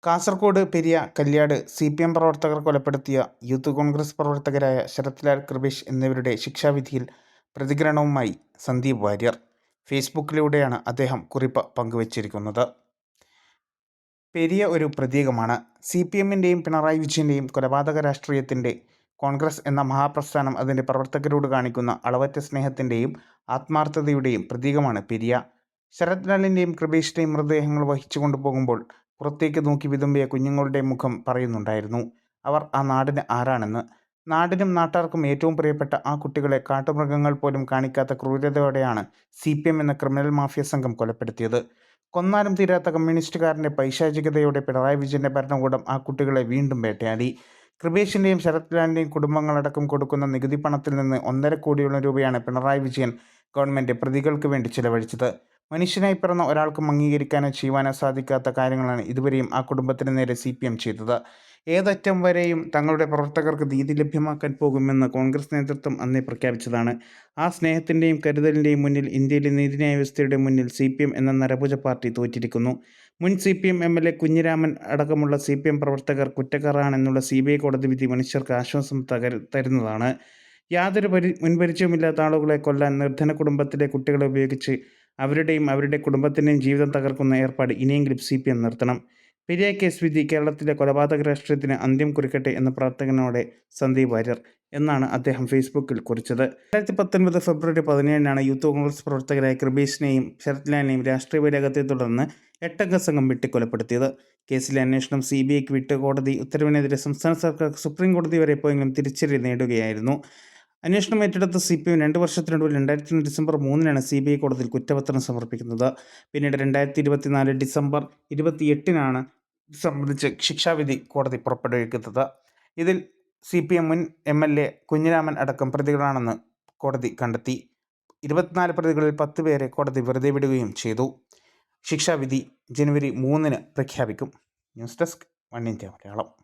Kasaragod Periya Kalliad CPM പ്രവർത്തകർ കൊലപ്പെടുത്തിയ youth Congress പ്രവർത്തകരായ ശരത്ലാൽ, കൃപേഷ് എന്നിവരുടെ ശിക്ഷാവിധിയിൽ പ്രതികരണവുമായി സന്ദീപ് വാര്യർ. ഫേസ്ബുക്കിലൂടെയാണ് അദ്ദേഹം കുറിപ്പ് പങ്കുവച്ചിരിക്കുന്നത്. പെരിയ ഒരു പ്രതീകമാണ്. CPMൻ്റെയും പിണറായി വിജയൻ്റെയും കൊലപാതക രാഷ്ട്രീയത്തിൻ്റെ കോൺഗ്രസ് എന്ന മഹാപ്രസ്ഥാനം അതിൻ്റെ പ്രവർത്തകരോട് കാണിക്കുന്ന അളവറ്റ സ്നേഹത്തിൻ്റെയും ആത്മാർത്ഥതയുടെയും പ്രതീകമാണ് പെരിയ. ശരത്ലാലിൻ്റെയും കൃപേഷിൻ്റെയും മൃതദേഹങ്ങൾ വഹിച്ചു കൊണ്ടുപോകുമ്പോൾ പുറത്തേക്ക് നോക്കി വിതുമ്പിയ കുഞ്ഞുങ്ങളുടെ മുഖം പറയുന്നുണ്ടായിരുന്നു അവർ ആ നാടിന് ആരാണെന്ന്. നാടിനും നാട്ടാർക്കും ഏറ്റവും പ്രിയപ്പെട്ട ആ കുട്ടികളെ കാട്ടുമൃഗങ്ങൾ പോലും കാണിക്കാത്ത ക്രൂരതയോടെയാണ് CPM എന്ന ക്രിമിനൽ മാഫിയ സംഘം കൊലപ്പെടുത്തിയത്. കൊന്നാലും തീരാത്ത കമ്മ്യൂണിസ്റ്റുകാരൻ്റെ പൈശാചികതയോടെ പിണറായി വിജയൻ്റെ ഭരണകൂടം ആ കുട്ടികളെ വീണ്ടും വേട്ടയാടി. കൃപേഷിൻ്റെയും ശരത്ലാലിൻ്റെയും കുടുംബങ്ങളടക്കം കൊടുക്കുന്ന നികുതി പണത്തിൽ നിന്ന് 1.5 കോടിയോളം രൂപയാണ് പിണറായി വിജയൻ ഗവൺമെൻറ് പ്രതികൾക്ക് വേണ്ടി ചിലവഴിച്ചത്. മനുഷ്യനായി പിറന്ന ഒരാൾക്കും അംഗീകരിക്കാനോ ചെയ്യുവാനോ സാധിക്കാത്ത കാര്യങ്ങളാണ് ഇതുവരെയും ആ കുടുംബത്തിന് നേരെ CPM ചെയ്തത്. ഏതറ്റം വരെയും തങ്ങളുടെ പ്രവർത്തകർക്ക് നീതി ലഭ്യമാക്കാൻ പോകുമെന്ന് കോൺഗ്രസ് നേതൃത്വം അന്നേ പ്രഖ്യാപിച്ചതാണ്. ആ സ്നേഹത്തിൻ്റെയും കരുതലിൻ്റെയും മുന്നിൽ ഇന്ത്യയിലെ നീതിന്യായ വ്യവസ്ഥയുടെ മുന്നിൽ CPM എന്ന നരഭുജ പാർട്ടി തോറ്റിരിക്കുന്നു. മുൻ CPM MLA കുഞ്ഞിരാമൻ അടക്കമുള്ള CPM പ്രവർത്തകർ കുറ്റക്കാരാണെന്നുള്ള CBI കോടതി വിധി മനുഷ്യർക്ക് ആശ്വാസം തരുന്നതാണ്. യാതൊരു മുൻപരിചയവുമില്ലാത്ത ആളുകളെ കൊല്ലാൻ നിർധന കുടുംബത്തിലെ കുട്ടികളെ ഉപയോഗിച്ച് അവരുടെയും അവരുടെ കുടുംബത്തിൻ്റെയും ജീവിതം തകർക്കുന്ന ഏർപ്പാട് ഇനിയെങ്കിലും CPM നിർത്തണം. പെരിയ കേസ് വിധി കേരളത്തിലെ കൊലപാതക രാഷ്ട്രീയത്തിന് അന്ത്യം കുറിക്കട്ടെ എന്ന പ്രാർത്ഥനയോടെ സന്ദീപ് വാര്യർ എന്നാണ് അദ്ദേഹം ഫേസ്ബുക്കിൽ കുറിച്ചത്. 2019 ഫെബ്രുവരി 17 യൂത്ത് കോൺഗ്രസ് പ്രവർത്തകരായ കൃപേഷിനെയും ശരത്ലാലിനെയും രാഷ്ട്രീയ വൈരാഗ്യത്തെ തുടർന്ന് 8-അംഗ സംഘം വെട്ടിക്കൊലപ്പെടുത്തിയത്. കേസിലെ അന്വേഷണം CBIക്ക് വിട്ട് കോടതി ഉത്തരവിനെതിരെ സംസ്ഥാന സർക്കാർ സുപ്രീം കോടതി വരെ പോയെങ്കിലും തിരിച്ചടി നേടുകയായിരുന്നു. അന്വേഷണം ഏറ്റെടുത്ത CPM 2 വർഷത്തിനൊടുവിൽ 2001 ഡിസംബർ 3 CBI കോടതിയിൽ കുറ്റപത്രം സമർപ്പിക്കുന്നത്. പിന്നീട് 2024 ഡിസംബർ 28 സംബന്ധിച്ച് ശിക്ഷാവിധി കോടതി പുറപ്പെടുവിക്കുന്നത്. ഇതിൽ CPM മുൻ MLA കുഞ്ഞിരാമൻ അടക്കം പ്രതികളാണെന്ന് കോടതി കണ്ടെത്തി. 24 പ്രതികളിൽ 10 പേരെ കോടതി വെറുതെ വിടുകയും ചെയ്തു. ശിക്ഷാവിധി ജനുവരി 3 പ്രഖ്യാപിക്കും. News desk 1 India Malayalam.